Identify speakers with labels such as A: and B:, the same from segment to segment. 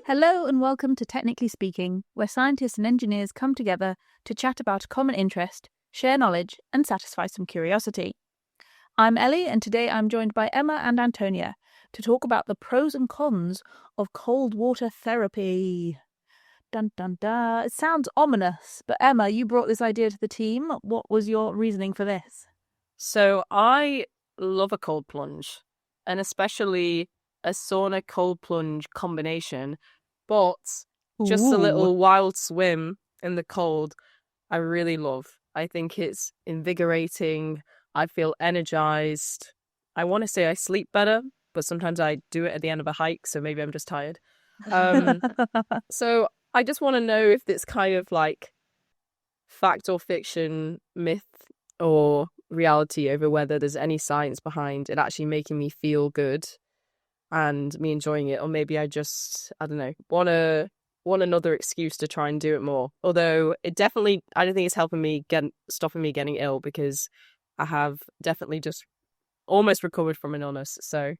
A: Hello and welcome to Technically Speaking, where scientists and engineers come together to chat about a common interest, share knowledge, and satisfy some curiosity. I'm Ellie, and today I'm joined by Emma and Antonia to talk about the pros and cons of cold water therapy. Dun dun dun. It sounds ominous, but Emma, you brought this idea to the team. What was your reasoning for this?
B: So I love a cold plunge, and especially a sauna cold plunge combination. But just a little wild swim in the cold, I really love. I think it's invigorating. I feel energized. I want to say I sleep better, but sometimes I do it at the end of a hike, so maybe I'm just tired. So I just want to know if it's kind of like fact or fiction, myth or reality over whether there's any science behind it actually making me feel good and me enjoying it, or maybe I don't know, want another excuse to try and do it more. Although I don't think it's stopping me getting ill, because I have definitely just almost recovered from an illness. So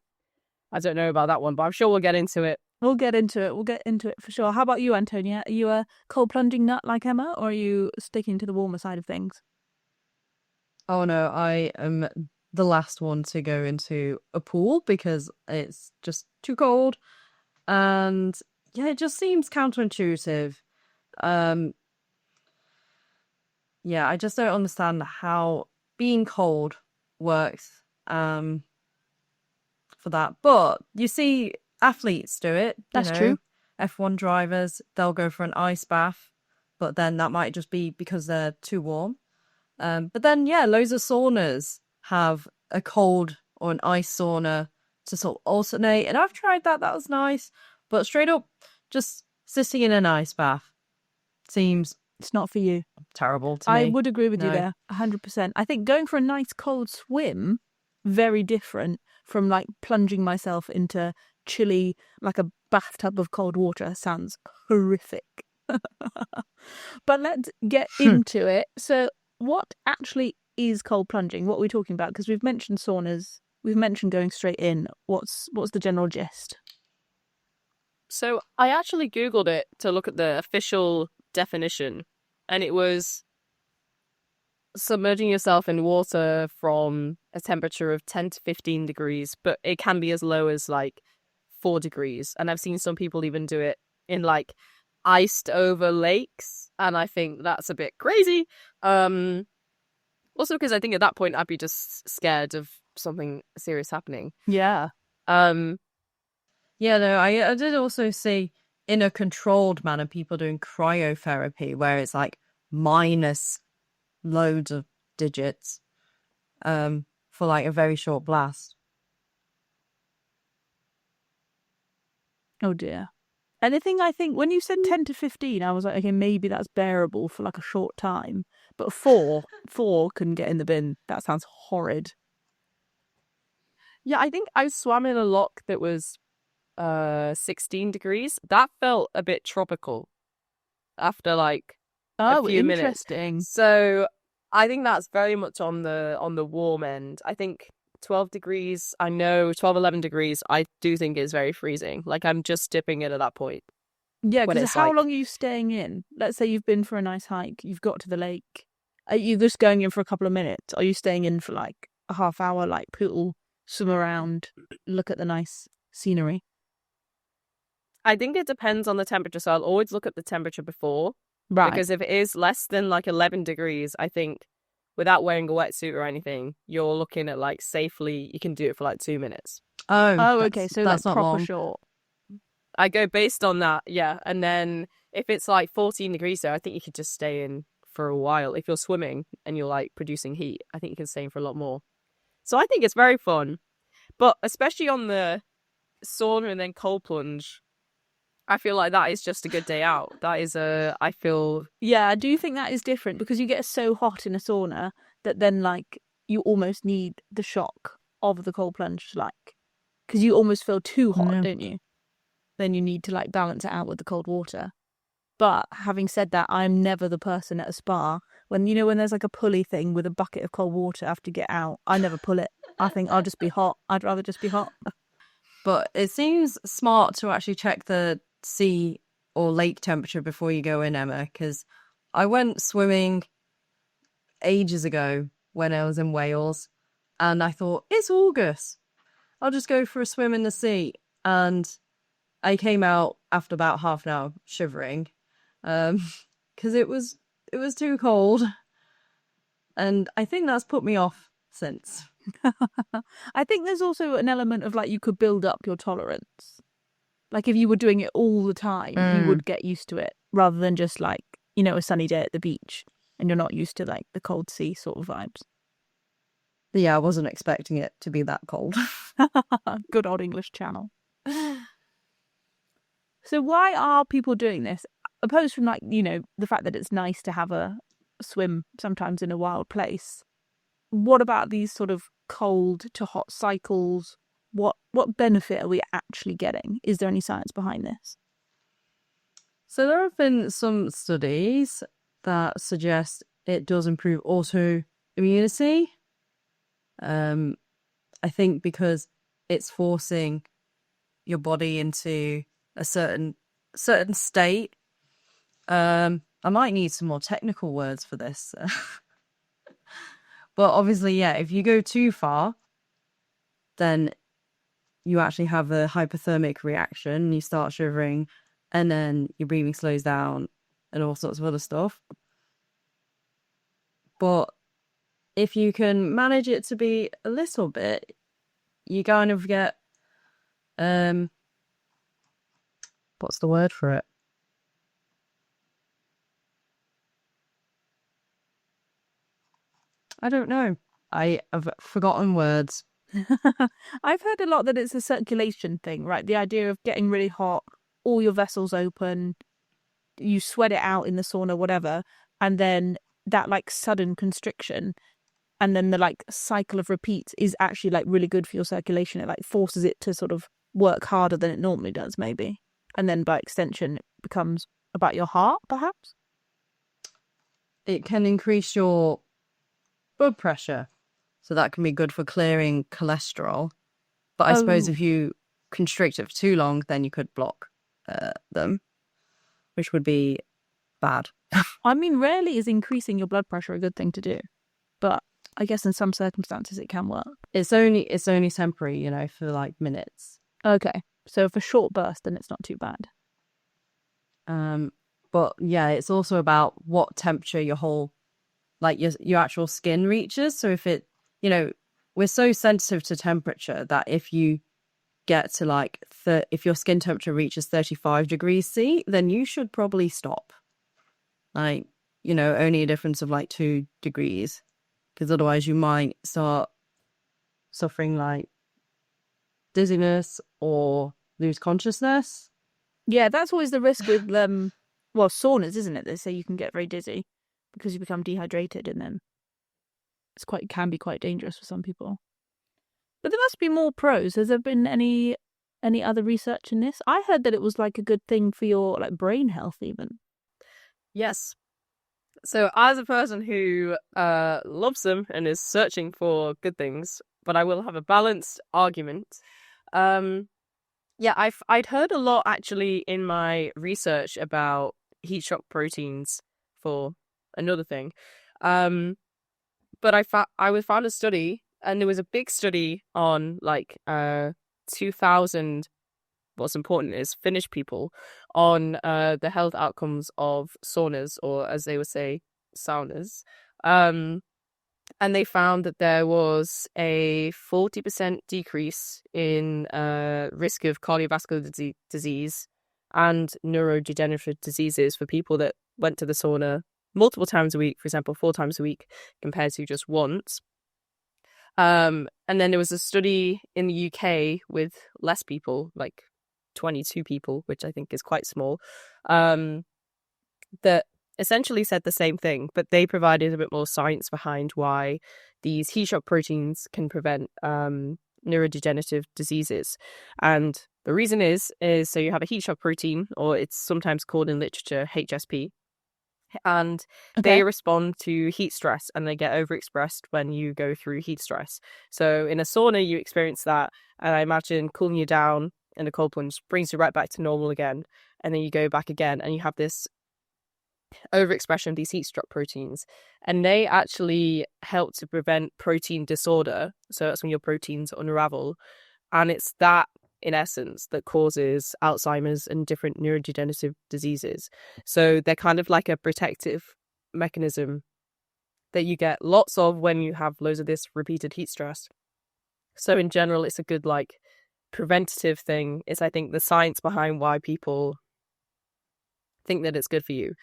B: I don't know about that one, but I'm sure we'll get into it.
A: We'll get into it for sure. How about you, Antonia? Are you a cold plunging nut like Emma, or are you sticking to the warmer side of things?
C: Oh no, I am the last one to go into a pool because it's just too cold. And yeah, it just seems counterintuitive. Yeah, I just don't understand how being cold works for that. But you see athletes do it.
A: That's true.
C: F1 drivers, they'll go for an ice bath, but then that might just be because they're too warm. But then, yeah, loads of saunas have a cold or an ice sauna to sort of alternate. And I've tried that. That was nice. But straight up, just sitting in an ice bath seems...
A: It's not for you.
C: Terrible to me.
A: I would agree with you there, 100%. I think going for a nice cold swim, very different from like plunging myself into chilly, like a bathtub of cold water, sounds horrific. But let's get into it. So what actually is cold plunging? What are we talking about? Because we've mentioned saunas, we've mentioned going straight in. What's the general gist?
B: So I actually Googled it to look at the official definition, and it was submerging yourself in water from a temperature of 10 to 15 degrees, but it can be as low as like 4 degrees. And I've seen some people even do it in like iced over lakes, and I think that's a bit crazy. Also because I think at that point I'd be just scared of something serious happening.
A: Yeah.
C: Yeah, no, I did also see in a controlled manner people doing cryotherapy where it's like minus loads of digits for like a very short blast.
A: Oh dear. Anything, I think when you said 10 to 15, I was like, okay, maybe that's bearable for like a short time. But four can get in the bin. That sounds horrid.
B: Yeah, I think I swam in a loch that was 16 degrees. That felt a bit tropical after like a few minutes.
A: Interesting.
B: So I think that's very much on the warm end. I think 12 degrees, 11 degrees, I do think is very freezing. Like I'm just dipping in at that point.
A: Yeah, because how long are you staying in? Let's say you've been for a nice hike, you've got to the lake. Are you just going in for a couple of minutes? Are you staying in for like a half hour, like pool, swim around, look at the nice scenery?
B: I think it depends on the temperature. So I'll always look at the temperature before.
A: Right.
B: Because if it is less than like 11 degrees, I think without wearing a wetsuit or anything, you're looking at like safely, you can do it for like 2 minutes.
A: Oh, okay. So that's
C: not
A: proper
C: long.
A: short.
B: I go based on that, yeah. And then if it's like 14 degrees there, I think you could just stay in for a while. If you're swimming and you're like producing heat, I think you can stay in for a lot more. So I think it's very fun. But especially on the sauna and then cold plunge, I feel like that is just a good day out. Yeah,
A: I do think that is different because you get so hot in a sauna that then like you almost need the shock of the cold plunge, like, because you almost feel too hot, don't you? Then you need to like balance it out with the cold water. But having said that, I'm never the person at a spa when there's like a pulley thing with a bucket of cold water after you get out. I never pull it. I think I'll just be hot. I'd rather just be hot.
C: But it seems smart to actually check the sea or lake temperature before you go in, Emma, because I went swimming ages ago when I was in Wales, and I thought, it's August, I'll just go for a swim in the sea. And I came out after about half an hour shivering, because it was too cold, and I think that's put me off since.
A: I think there's also an element of like you could build up your tolerance. Like if you were doing it all the time, you would get used to it rather than just like, you know, a sunny day at the beach and you're not used to like the cold sea sort of vibes.
C: Yeah, I wasn't expecting it to be that cold.
A: Good old English Channel. So why are people doing this? Opposed from like, you know, the fact that it's nice to have a swim sometimes in a wild place. What about these sort of cold to hot cycles? What benefit are we actually getting? Is there any science behind this?
C: So there have been some studies that suggest it does improve autoimmunity. I think because it's forcing your body into a certain state. I might need some more technical words for this. But obviously, yeah, if you go too far, then you actually have a hypothermic reaction, you start shivering, and then your breathing slows down and all sorts of other stuff. But if you can manage it to be a little bit, you kind of get, what's the word for it? I don't know. I have forgotten words.
A: I've heard a lot that it's a circulation thing, right? The idea of getting really hot, all your vessels open, you sweat it out in the sauna, whatever, and then that like sudden constriction and then the like cycle of repeats is actually like really good for your circulation. It like forces it to sort of work harder than it normally does, maybe. And then by extension, it becomes about your heart, perhaps?
C: It can increase your blood pressure. So that can be good for clearing cholesterol. But I suppose if you constrict it for too long, then you could block them, which would be bad.
A: I mean, rarely is increasing your blood pressure a good thing to do. But I guess in some circumstances it can work.
C: It's only temporary, you know, for like minutes.
A: Okay. So for short burst, then it's not too bad.
C: But yeah, it's also about what temperature your whole, like your actual skin reaches. So if it, you know, we're so sensitive to temperature that if you get to like, if your skin temperature reaches 35 degrees C, then you should probably stop. Like, you know, only a difference of like 2 degrees. Because otherwise you might start suffering like dizziness or lose consciousness.
A: Yeah, that's always the risk with saunas, isn't it? They say you can get very dizzy because you become dehydrated, and then can be quite dangerous for some people. But there must be more pros. Has there been any other research in this? I heard that it was like a good thing for your like brain health, even.
B: Yes. So as a person who loves them and is searching for good things, but I will have a balanced argument. Yeah, I'd heard a lot actually in my research about heat shock proteins for another thing. But I found a study, and there was a big study on like 2,000. What's important is Finnish people on the health outcomes of saunas, or as they would say, saunas. And they found that there was a 40% decrease in risk of cardiovascular disease and neurodegenerative diseases for people that went to the sauna multiple times a week, for example, 4 times a week, compared to just once. And then there was a study in the UK with less people, like 22 people, which I think is quite small, that essentially said the same thing, but they provided a bit more science behind why these heat shock proteins can prevent neurodegenerative diseases. And the reason is so you have a heat shock protein, or it's sometimes called in literature HSP, and they respond to heat stress, and they get overexpressed when you go through heat stress. So in a sauna, you experience that, and I imagine cooling you down and a cold plunge brings you right back to normal again. And then you go back again and you have this overexpression of these heat shock proteins. And they actually help to prevent protein disorder. So that's when your proteins unravel. And it's that, in essence, that causes Alzheimer's and different neurodegenerative diseases. So they're kind of like a protective mechanism that you get lots of when you have loads of this repeated heat stress. So in general, it's a good like preventative thing. It's, I think, the science behind why people think that it's good for you.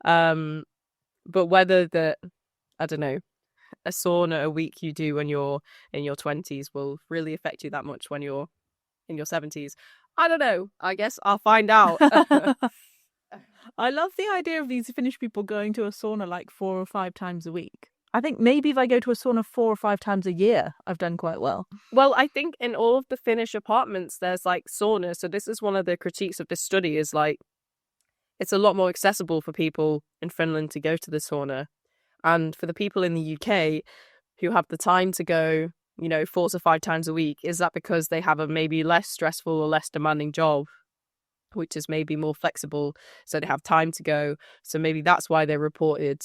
B: But whether that, I don't know, a sauna a week you do when you're in your 20s will really affect you that much when you're in your 70s, I don't know. I guess I'll find out.
A: I love the idea of these Finnish people going to a sauna like 4 or 5 times a week. I think maybe if I go to a sauna 4 or 5 times a year, I've done quite well.
B: Well, I think in all of the Finnish apartments, there's like saunas. So this is one of the critiques of this study is like, it's a lot more accessible for people in Finland to go to the sauna. And for the people in the UK who have the time to go, 4 to 5 times a week, is that because they have a maybe less stressful or less demanding job, which is maybe more flexible, so they have time to go? So maybe that's why they reported,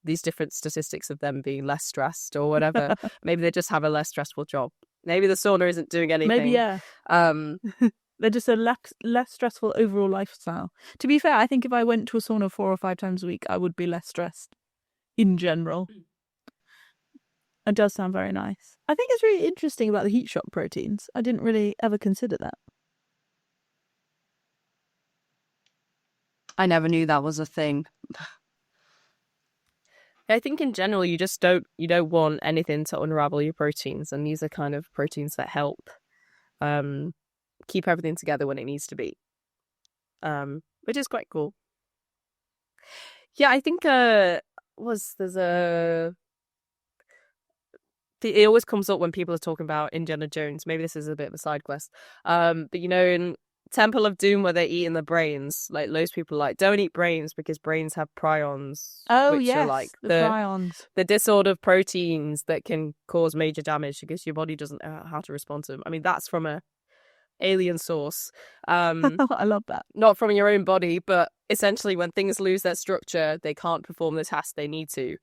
B: these different statistics of them being less stressed or whatever. Maybe they just have a less stressful job. Maybe the sauna isn't doing anything.
A: Maybe, yeah. They're just a less stressful overall lifestyle. To be fair, I think if I went to a sauna 4 or 5 times a week, I would be less stressed in general. It does sound very nice. I think it's really interesting about the heat shock proteins. I didn't really ever consider that.
C: I never knew that was a thing.
B: I think in general, you don't want anything to unravel your proteins. And these are kind of proteins that help keep everything together when it needs to be, which is quite cool. Yeah, I think it always comes up when people are talking about Indiana Jones. Maybe this is a bit of a side quest. But in Temple of Doom, where they're eating the brains, like loads of people are like, don't eat brains because brains have prions.
A: Oh,
B: which
A: yes,
B: are like
A: the prions.
B: The disordered proteins that can cause major damage because your body doesn't know how to respond to them. I mean, that's from a alien source.
A: I love that.
B: Not from your own body, but essentially when things lose their structure, they can't perform the task they need to.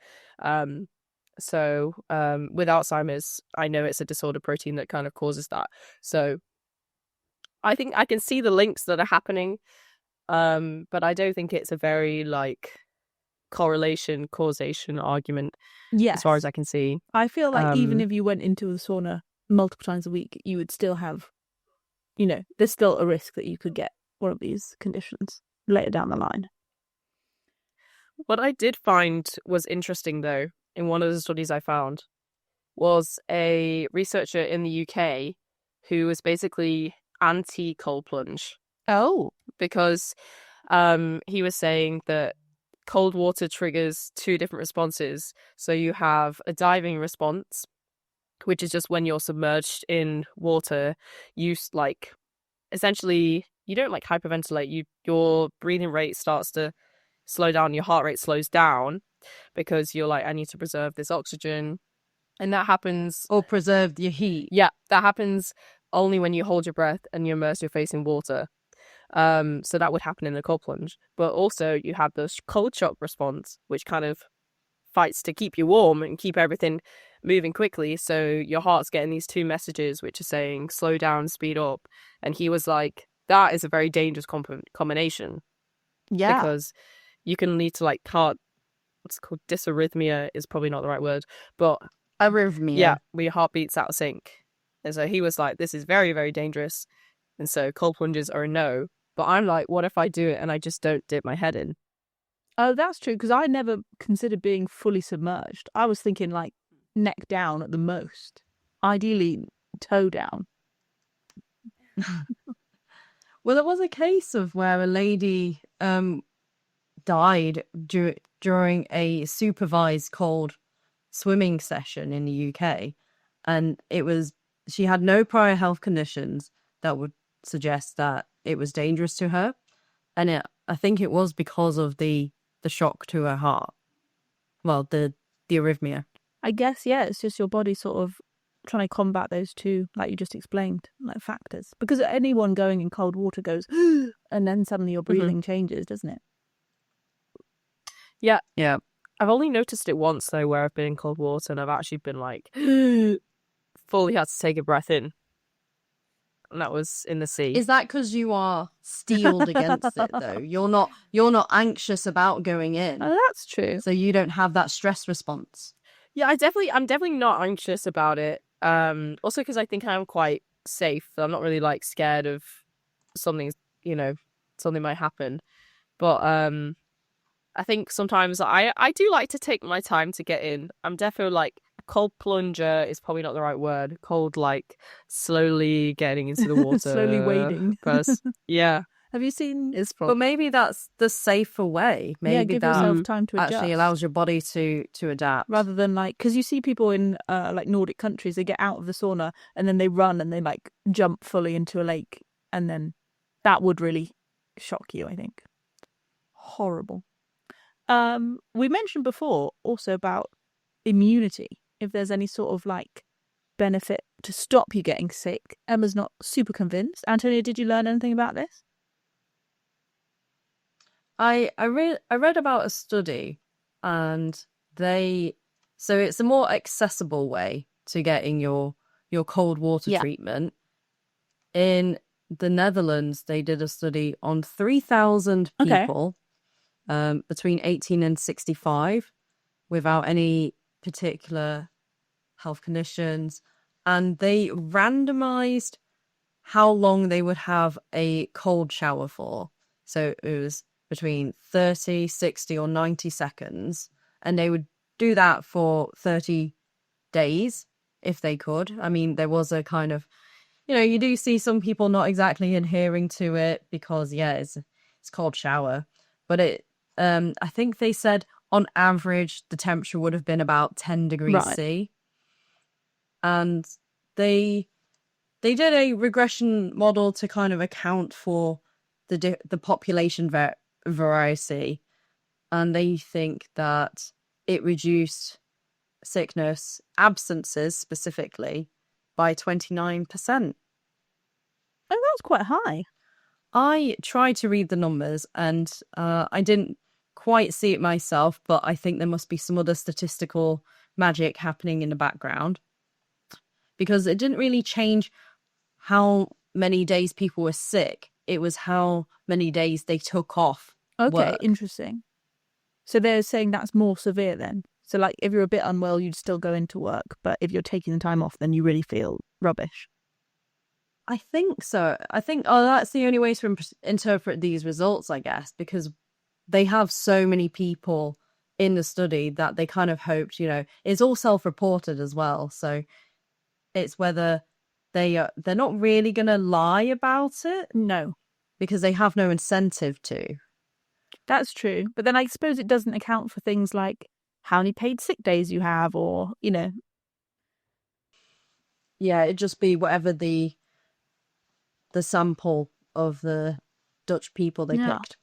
B: So with Alzheimer's, I know it's a disordered protein that kind of causes that. So I think I can see the links that are happening, but I don't think it's a very causation argument.
A: Yes.
B: As far as I can see.
A: I feel like even if you went into the sauna multiple times a week, you would still have, there's still a risk that you could get one of these conditions later down the line.
B: What I did find was interesting, though, in one of the studies I found, was a researcher in the UK who was basically anti-cold plunge.
A: Oh.
B: Because he was saying that cold water triggers 2 different responses. So you have a diving response, which is just when you're submerged in water, you essentially, you don't hyperventilate. Your breathing rate starts to slow down, your heart rate slows down because you're like, I need to preserve this oxygen. And that happens...
C: Or preserve your heat.
B: Yeah, that happens only when you hold your breath and you immerse your face in water. So that would happen in a cold plunge. But also you have the cold shock response, which kind of fights to keep you warm and keep everything moving quickly. So your heart's getting these 2 messages, which are saying slow down, speed up. And he was like, that is a very dangerous combination.
A: Yeah.
B: Because you can lead to what's called dysarrhythmia is probably not the right word, but
C: arrhythmia.
B: Yeah, where your heart beats out of sync. And so he was like, this is very, very dangerous. And so cold plunges are a no. But I'm like, what if I do it and I just don't dip my head in?
A: Oh, that's true, because I never considered being fully submerged. I was thinking neck down at the most. Ideally, toe down.
C: Well, there was a case of where a lady died during a supervised cold swimming session in the UK, and she had no prior health conditions that would suggest that it was dangerous to her, and I think it was because of the shock to her heart. Well, the arrhythmia.
A: I guess, yeah, it's just your body sort of trying to combat those two, like you just explained, like factors? Because anyone going in cold water goes, and then suddenly your breathing changes, doesn't it?
B: Yeah.
C: Yeah.
B: I've only noticed it once though, where I've been in cold water and I've actually been like fully had to take a breath in, and that was in the sea.
C: Is that because you are steeled against it though? You're not anxious about going in,
A: Oh, that's true.
C: so you don't have that stress response.
B: Yeah, I'm definitely not anxious about it. Also because I think I'm quite safe. I'm not really like scared of something might happen. But I think sometimes I do like to take my time to get in. I'm definitely like cold plunger is probably not the right word. Cold, like slowly getting into the water,
A: Slowly wading.
B: Yeah,
A: Have you seen?
C: But maybe that's the safer way. Maybe
A: give
C: that
A: yourself time to adjust.
C: actually allows your body to adapt.
A: Rather than like, because you see people in like Nordic countries, they get out of the sauna and then they run and they like jump fully into a lake, and then that would really shock you, I think. Horrible. We mentioned before also about immunity, if there's any sort of like benefit to stop you getting sick. Emma's not super convinced. Antonia, did you learn anything about this?
C: I read about a study, and so it's a more accessible way to getting your cold water treatment. In the Netherlands, they did a study on 3,000 people between 18 and 65 without any particular health conditions, and they randomized how long they would have a cold shower for. So it was between 30, 60 or 90 seconds, and they would do that for 30 days if they could. I mean, there was a kind of, you do see some people not exactly adhering to it because it's cold shower, but I think they said on average the temperature would have been about 10 degrees C, and they did a regression model to kind of account for the population variety, and they think that it reduced sickness absences specifically by 29%.
A: Oh, that's quite high.
C: I tried to read the numbers and I didn't quite see it myself, but I think there must be some other statistical magic happening in the background, because it didn't really change how many days people were sick. It was how many days they took off work.
A: Interesting. So they're saying that's more severe then. So like if you're a bit unwell, you'd still go into work, but if you're taking the time off, then you really feel rubbish.
C: I think so. I think, that's the only way to interpret these results, I guess, because they have so many people in the study that they kind of hoped, it's all self-reported as well. So it's whether they're not really going to lie about it.
A: No.
C: Because they have no incentive to.
A: That's true. But then I suppose it doesn't account for things like how many paid sick days you have, or,
C: Yeah, it'd just be whatever the sample of the Dutch people they picked.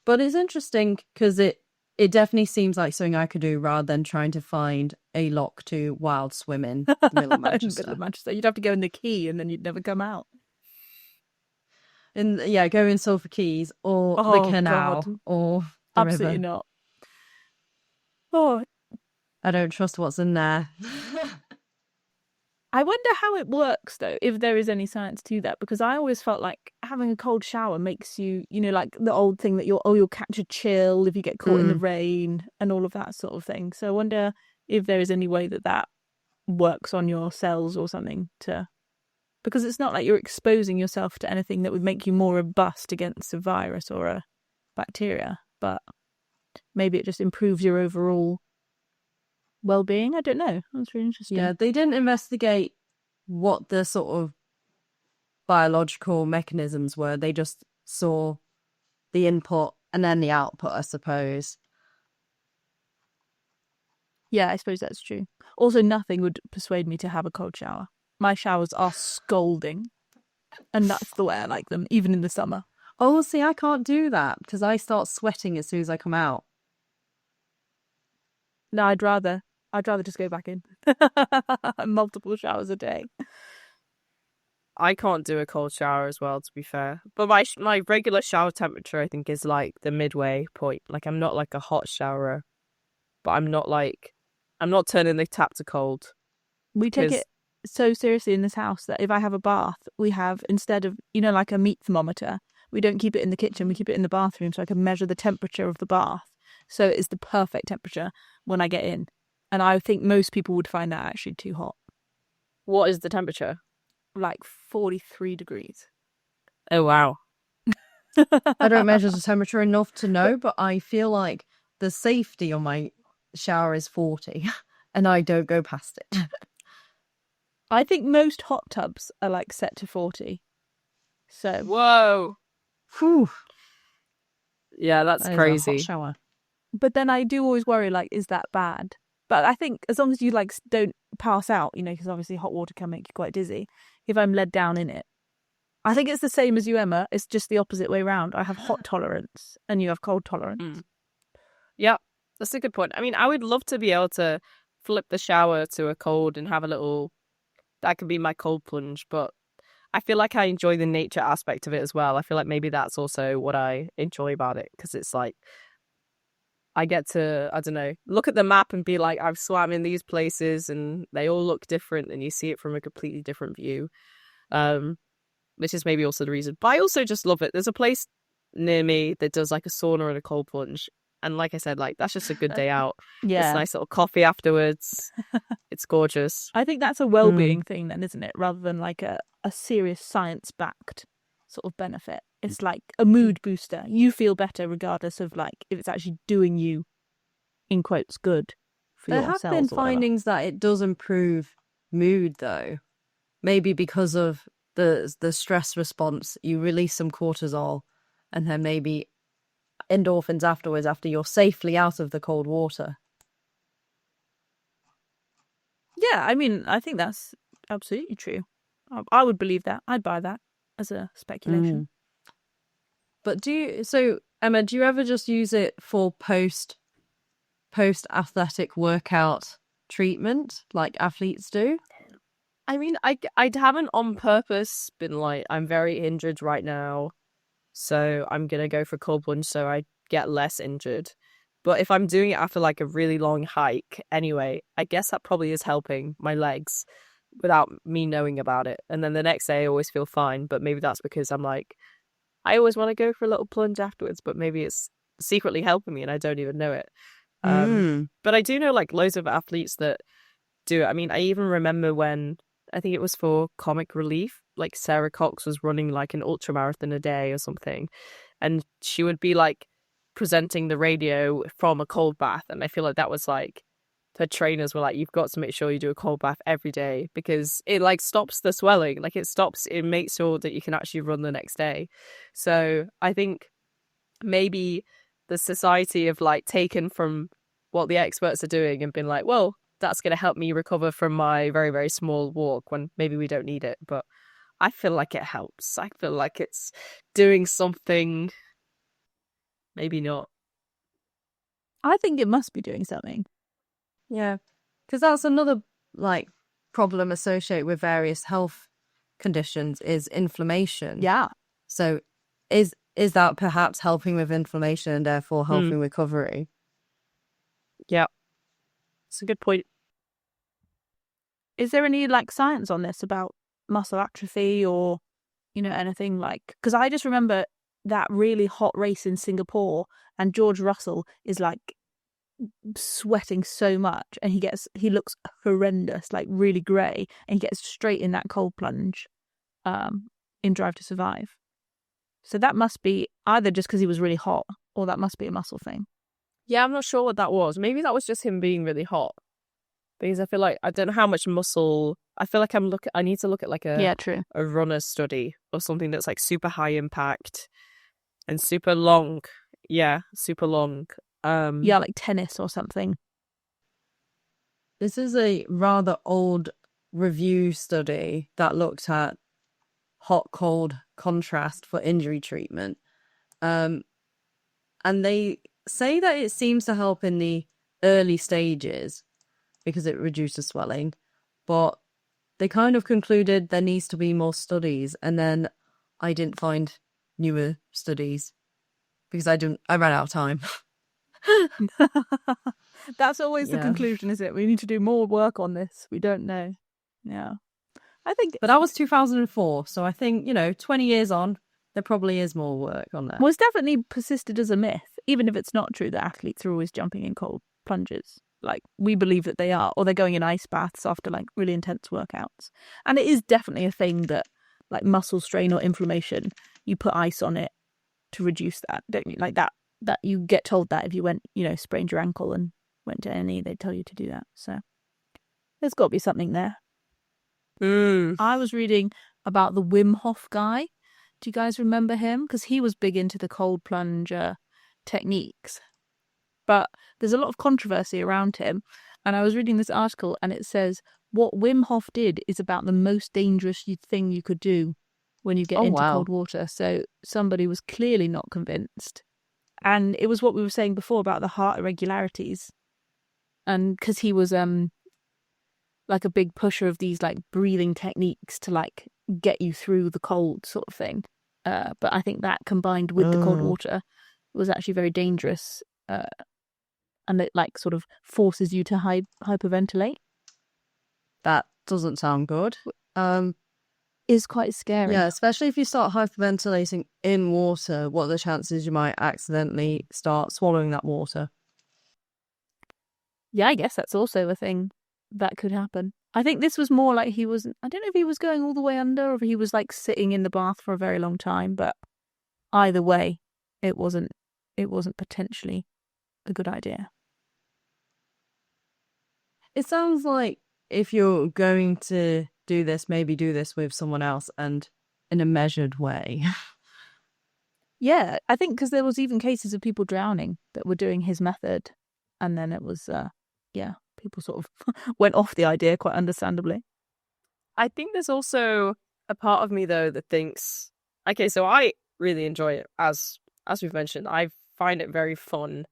C: But it's interesting because it definitely seems like something I could do rather than trying to find a loch to wild swim in the middle of Manchester.
A: In the middle of Manchester. You'd have to go in the quay and then you'd never come out.
C: Go in Sulphur Keys or the canal or the
A: Absolutely
C: river.
A: Not. Oh,
C: I don't trust what's in there.
A: I wonder how it works though, if there is any science to that, because I always felt like having a cold shower makes you, like the old thing that you'll catch a chill if you get caught in the rain and all of that sort of thing. So I wonder if there is any way that works on your cells or something because it's not like you're exposing yourself to anything that would make you more robust against a virus or a bacteria, but maybe it just improves your overall well-being. I don't know. That's really interesting.
C: Yeah, they didn't investigate what the sort of biological mechanisms were. They just saw the input and then the output, I suppose.
A: Yeah, I suppose that's true. Also, nothing would persuade me to have a cold shower. My showers are scalding, and that's the way I like them, even in the summer.
C: Oh, see, I can't do that because I start sweating as soon as I come out.
A: No, I'd rather I'd rather just go back in. Multiple showers a day.
B: I can't do a cold shower as well, to be fair. But my regular shower temperature, I think, is like the midway point. Like, I'm not like a hot showerer, but I'm not turning the tap to cold.
A: We take it so seriously in this house that if I have a bath, we have, instead of, like a meat thermometer, we don't keep it in the kitchen, we keep it in the bathroom so I can measure the temperature of the bath. So it's the perfect temperature when I get in. And I think most people would find that actually too hot.
B: What is the temperature?
A: Like 43 degrees.
B: Oh, wow.
C: I don't measure the temperature enough to know, but I feel like the safety on my shower is 40 and I don't go past it.
A: I think most hot tubs are like set to 40. So
B: whoa.
C: Whew.
B: Yeah, that's crazy.
C: A hot shower.
A: But then I do always worry, like, is that bad? But I think as long as you like don't pass out, because obviously hot water can make you quite dizzy. If I'm led down in it, I think it's the same as you, Emma. It's just the opposite way around. I have hot tolerance and you have cold tolerance.
B: Yeah, that's a good point. I mean, I would love to be able to flip the shower to a cold and have a little, that could be my cold plunge, but I feel like I enjoy the nature aspect of it as well. I feel like maybe that's also what I enjoy about it, because it's like I get to, I don't know, look at the map and be like, I've swam in these places and they all look different and you see it from a completely different view, which is maybe also the reason. But I also just love it. There's a place near me that does like a sauna and a cold plunge. And like I said, like that's just a good day out.
A: Yeah.
B: It's a nice little coffee afterwards. It's gorgeous.
A: I think that's a well-being thing then, isn't it? Rather than like a serious science-backed sort of benefit. It's like a mood booster. You feel better regardless of like if it's actually doing you, in quotes, good for
C: There
A: your
C: have
A: cells
C: been
A: or whatever.
C: findings that it does improve mood, though. Maybe because of the stress response, you release some cortisol, and then maybe endorphins afterwards after you're safely out of the cold water.
A: Yeah, I mean, I think that's absolutely true. I would believe that. I'd buy that as a speculation.
C: But Emma, do you ever just use it for post athletic workout treatment like athletes do?
B: I mean, I haven't on purpose been like, I'm very injured right now, so I'm going to go for cold plunge so I get less injured. But if I'm doing it after like a really long hike anyway, I guess that probably is helping my legs without me knowing about it. And then the next day I always feel fine, but maybe that's because I'm like, I always want to go for a little plunge afterwards, but maybe it's secretly helping me and I don't even know it. But I do know like loads of athletes that do it. I mean, I even remember when, I think it was for Comic Relief, like Sarah Cox was running like an ultramarathon a day or something. And she would be like presenting the radio from a cold bath. And I feel like that was like, her trainers were like, you've got to make sure you do a cold bath every day because it like stops the swelling. Like it makes sure that you can actually run the next day. So I think maybe the society have like taken from what the experts are doing and been like, well, that's going to help me recover from my very, very small walk when maybe we don't need it. But I feel like it helps. I feel like it's doing something. Maybe not.
A: I think it must be doing something.
C: Yeah, because that's another like problem associated with various health conditions is inflammation.
A: Yeah.
C: So is that perhaps helping with inflammation and therefore helping recovery?
B: Yeah. It's a good point.
A: Is there any like science on this about muscle atrophy or, anything like, because I just remember that really hot race in Singapore and George Russell is like sweating so much and he looks horrendous, like really grey, and he gets straight in that cold plunge in Drive to Survive. So that must be either just because he was really hot or that must be a muscle thing.
B: Yeah, I'm not sure what that was. Maybe that was just him being really hot. Because I feel like I don't know how much muscle. I feel like I need to look at like a runner study or something that's like super high impact and super long. Yeah, super long.
A: Like tennis or something.
C: This is a rather old review study that looked at hot-cold contrast for injury treatment. And they say that it seems to help in the early stages, because it reduces swelling. But they kind of concluded there needs to be more studies, and then I didn't find newer studies because I ran out of time.
A: That's always the
C: Yeah.
A: conclusion, is it? We need to do more work on this. We don't know. Yeah. I think
C: But that was 2004, so I think, 20 years on, there probably is more work on that.
A: well, it's definitely persisted as a myth, even if it's not true that athletes are always jumping in cold plunges. Like, we believe that they are, or they're going in ice baths after like really intense workouts. And it is definitely a thing that, like muscle strain or inflammation, you put ice on it to reduce that, don't you? Like that you get told that if you went, sprained your ankle and went to any, they'd tell you to do that. So there's got to be something there. I was reading about the Wim Hof guy. Do you guys remember him? Because he was big into the cold plunge techniques. But there's a lot of controversy around him. And I was reading this article and it says what Wim Hof did is about the most dangerous thing you could do when you get into cold water. So somebody was clearly not convinced. And it was what we were saying before about the heart irregularities. And because he was like a big pusher of these like breathing techniques to like get you through the cold sort of thing. But I think that combined with the cold water was actually very dangerous. And it like sort of forces you to hyperventilate.
C: That doesn't sound good.
A: Is quite scary.
C: Yeah, especially if you start hyperventilating in water, what are the chances you might accidentally start swallowing that water?
A: Yeah, I guess that's also a thing that could happen. I think this was more like I don't know if he was going all the way under or if he was like sitting in the bath for a very long time, but either way, it wasn't potentially a good idea.
C: It sounds like if you're going to do this, maybe do this with someone else and in a measured way.
A: Yeah, I think because there was even cases of people drowning that were doing his method, and then it was people sort of went off the idea quite understandably.
B: I think there's also a part of me though that thinks, okay, so I really enjoy it as we've mentioned. I find it very fun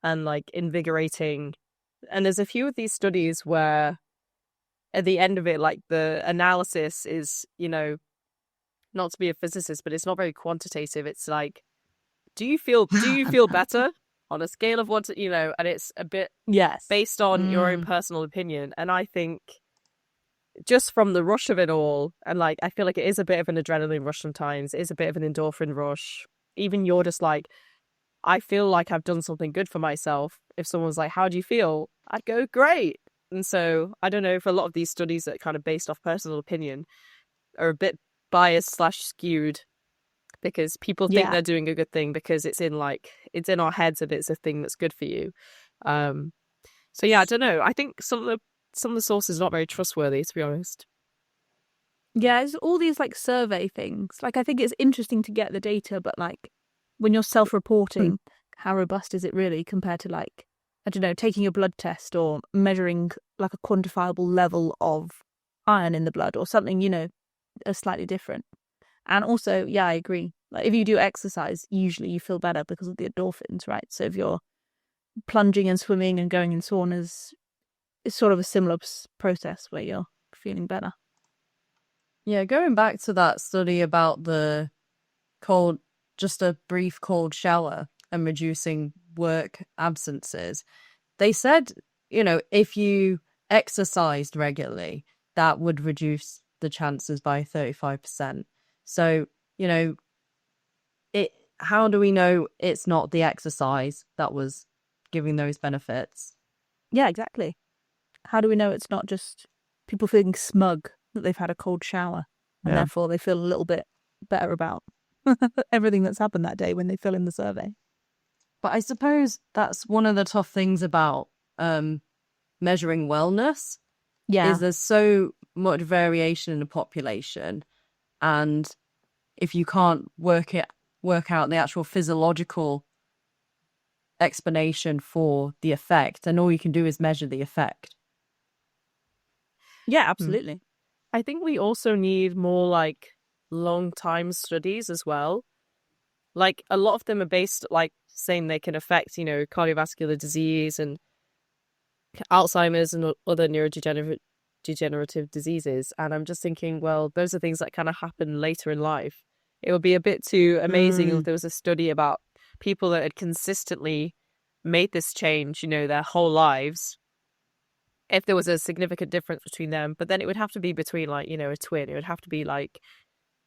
B: and like invigorating. And there's a few of these studies where at the end of it, like the analysis is, not to be a physicist, but it's not very quantitative. It's like, do you feel better on a scale of 1 to, and it's a bit based on your own personal opinion. And I think just from the rush of it all, and like, I feel like it is a bit of an adrenaline rush sometimes. It is a bit of an endorphin rush. Even you're just like, I feel like I've done something good for myself. If someone's like, how do you feel? I'd go, great. And so I don't know if a lot of these studies that are kind of based off personal opinion are a bit biased / skewed because people think they're doing a good thing because it's in our heads that it's a thing that's good for you. So yeah, I don't know. I think some of the sources are not very trustworthy, to be honest.
A: Yeah, it's all these like survey things. Like I think it's interesting to get the data, but like when you're self-reporting, how robust is it really compared to like, I don't know, taking a blood test or measuring like a quantifiable level of iron in the blood or something, are slightly different. And also, yeah, I agree. Like if you do exercise, usually you feel better because of the endorphins, right? So if you're plunging and swimming and going in saunas, it's sort of a similar process where you're feeling better.
C: Yeah, going back to that study about the cold, just a brief cold shower and reducing work absences, they said, if you exercised regularly, that would reduce the chances by 35%. So, how do we know it's not the exercise that was giving those benefits?
A: Yeah, exactly. How do we know it's not just people feeling smug that they've had a cold shower and therefore they feel a little bit better about everything that's happened that day when they fill in the survey?
C: But I suppose that's one of the tough things about measuring wellness.
A: Yeah.
C: Is there's so much variation in the population, and if you can't work out the actual physiological explanation for the effect, then all you can do is measure the effect.
A: Yeah, absolutely.
B: I think we also need more like long time studies as well. Like a lot of them are based like saying they can affect, cardiovascular disease and Alzheimer's and other neurodegenerative diseases. And I'm just thinking, well, those are things that kind of happen later in life. It would be a bit too amazing if there was a study about people that had consistently made this change, their whole lives, if there was a significant difference between them. But then it would have to be between, like, a twin. It would have to be like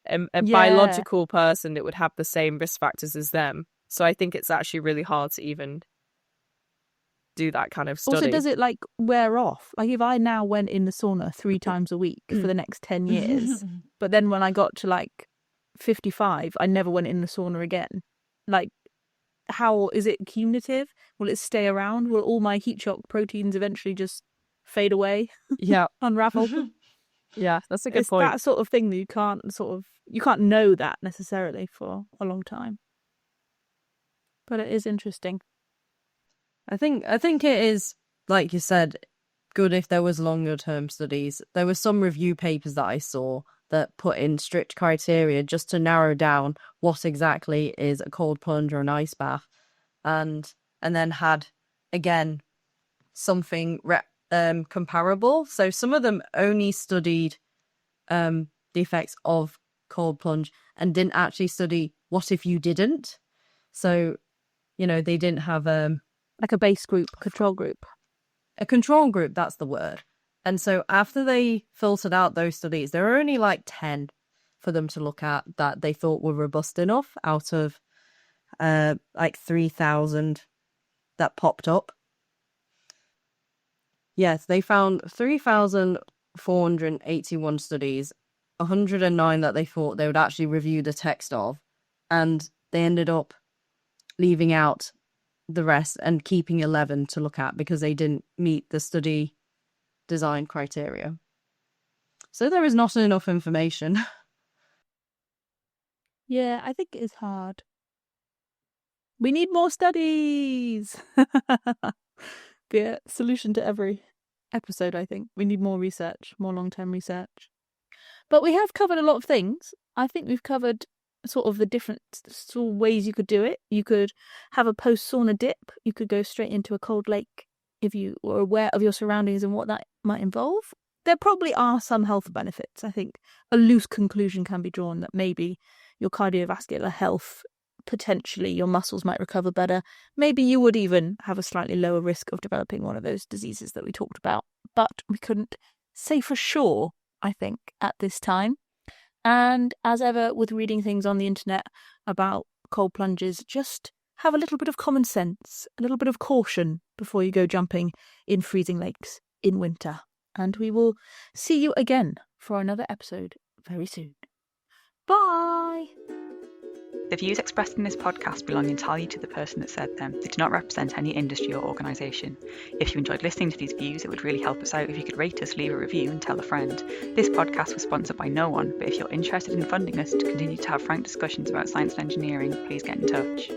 B: a biological person that would have the same risk factors as them. So I think it's actually really hard to even do that kind of study.
A: Also, does it like wear off? Like if I now went in the sauna 3 times a week for the next 10 years, but then when I got to like 55, I never went in the sauna again. Like, how is it cumulative? Will it stay around? Will all my heat shock proteins eventually just fade away?
B: Yeah.
A: Unravel?
B: Yeah, that's a good
A: It's
B: point.
A: that sort of thing that you can't know that necessarily for a long time. But it is interesting.
C: I think it is, like you said, good if there was longer term studies. There were some review papers that I saw that put in strict criteria just to narrow down what exactly is a cold plunge or an ice bath, and then had again something comparable. So some of them only studied the effects of cold plunge and didn't actually study what if you didn't. So they didn't have
A: like a base group, control group.
C: A control group, that's the word. And so after they filtered out those studies, there were only like 10 for them to look at that they thought were robust enough out of like 3,000 that popped up. Yes, they found 3,481 studies, 109 that they thought they would actually review the text of, and they ended up leaving out the rest and keeping 11 to look at because they didn't meet the study design criteria. So there is not enough information.
A: Yeah, I think it is hard. We need more studies. The solution to every episode, I think. We need more research, more long-term research. But we have covered a lot of things. I think we've covered sort of the different sort of ways you could do it. You could have a post-sauna dip. You could go straight into a cold lake if you were aware of your surroundings and what that might involve. There probably are some health benefits. I think a loose conclusion can be drawn that maybe your cardiovascular health, potentially your muscles might recover better. Maybe you would even have a slightly lower risk of developing one of those diseases that we talked about. But we couldn't say for sure, I think, at this time. And as ever with reading things on the internet about cold plunges, just have a little bit of common sense, a little bit of caution before you go jumping in freezing lakes in winter. And we will see you again for another episode very soon. Bye!
D: The views expressed in this podcast belong entirely to the person that said them. They do not represent any industry or organisation. If you enjoyed listening to these views, it would really help us out if you could rate us, leave a review and tell a friend. This podcast was sponsored by no one, but if you're interested in funding us to continue to have frank discussions about science and engineering, please get in touch.